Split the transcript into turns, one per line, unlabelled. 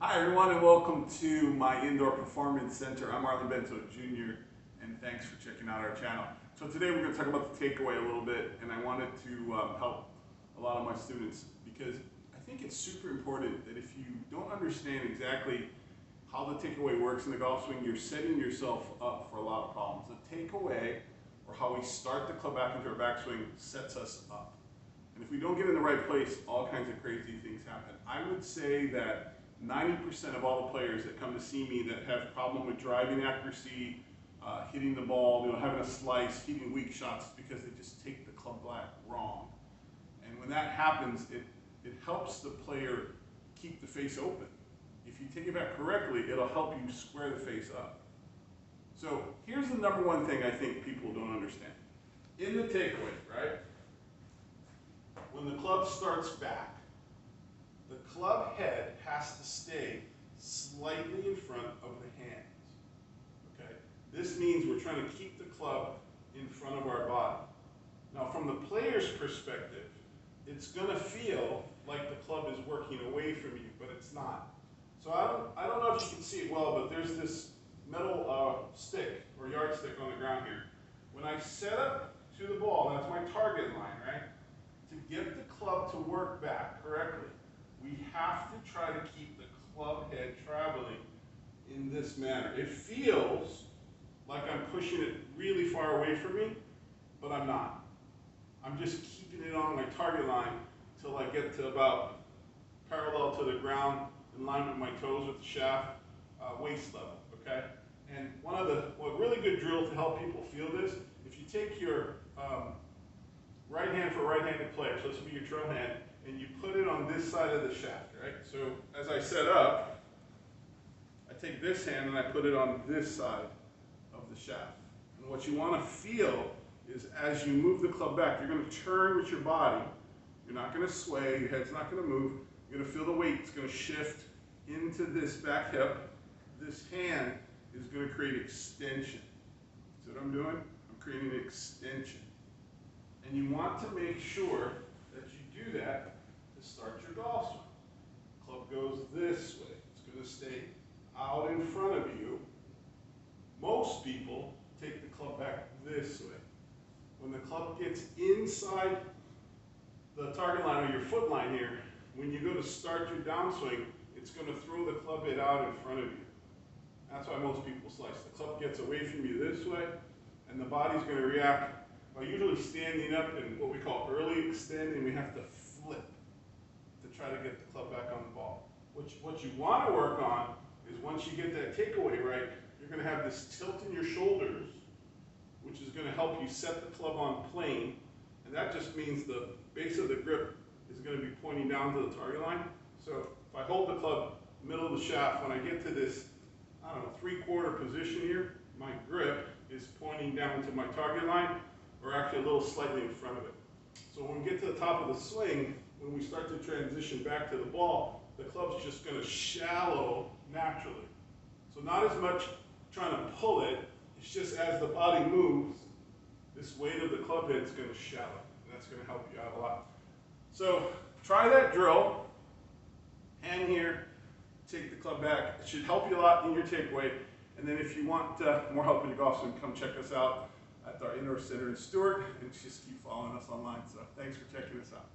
Hi everyone and welcome to my Indoor Performance Center. I'm Arlen Bento Jr. and thanks for checking out our channel. So today we're going to talk about the takeaway a little bit, and I wanted to help a lot of my students because I think it's super important that if you don't understand exactly how the takeaway works in the golf swing, you're setting yourself up for a lot of problems. The takeaway, or how we start the club back into our backswing, sets us up. And if we don't get in the right place, all kinds of crazy things happen. I would say that 90% of all the players that come to see me that have problem with driving accuracy, hitting the ball, having a slice, hitting weak shots, because they just take the club back wrong. And when that happens, it helps the player keep the face open. If you take it back correctly, it'll help you square the face up. So here's the number one thing I think people don't understand. In the takeaway, right? When the club starts back, the club head has to stay slightly in front of the hands. Okay? This means we're trying to keep the club in front of our body. Now, from the player's perspective, it's going to feel like the club is working away from you, but it's not. So I don't know if you can see it well, but there's this metal stick or yardstick on the ground here. When I set up to the ball, that's my target line, right? To get the club to work back correctly, we have to try to keep the club head traveling in this manner. It feels like I'm pushing it really far away from me, but I'm not. I'm just keeping it on my target line until I get to about parallel to the ground, in line with my toes with the shaft, waist level, okay? And a really good drill to help people feel this, if you take your right hand for right-handed player, so this would be your trail hand, and you put it on this side of the shaft, right? So as I set up, I take this hand and I put it on this side of the shaft. And what you want to feel is as you move the club back, you're going to turn with your body. You're not going to sway, your head's not going to move. You're going to feel the weight. It's going to shift into this back hip. This hand is going to create extension. See what I'm doing? I'm creating an extension. And you want to make sure that you do that to start your golf swing. Club goes this way. It's going to stay out in front of you. Most people take the club back this way. When the club gets inside the target line or your foot line here, when you go to start your downswing, it's going to throw the club head out in front of you. That's why most people slice. The club gets away from you this way, and the body's going to react by usually standing up and what we call early extending. We have to flip to try to get the club back on the ball. What you want to work on is once you get that takeaway right, you're going to have this tilt in your shoulders, which is going to help you set the club on plane. And that just means the base of the grip is going to be pointing down to the target line. So if I hold the club middle of the shaft, when I get to this, I don't know, 3/4 position here, my grip is pointing down to my target line, or actually a little slightly in front of it. So when we get to the top of the swing, when we start to transition back to the ball, the club's just going to shallow naturally. So not as much trying to pull it, it's just as the body moves, this weight of the club head is going to shallow, and that's going to help you out a lot. So try that drill, hand here, take the club back. It should help you a lot in your takeaway. And then if you want more help in your golf swing, come check us out at our indoor center in Stuart, and just keep following us online. So thanks for checking us out.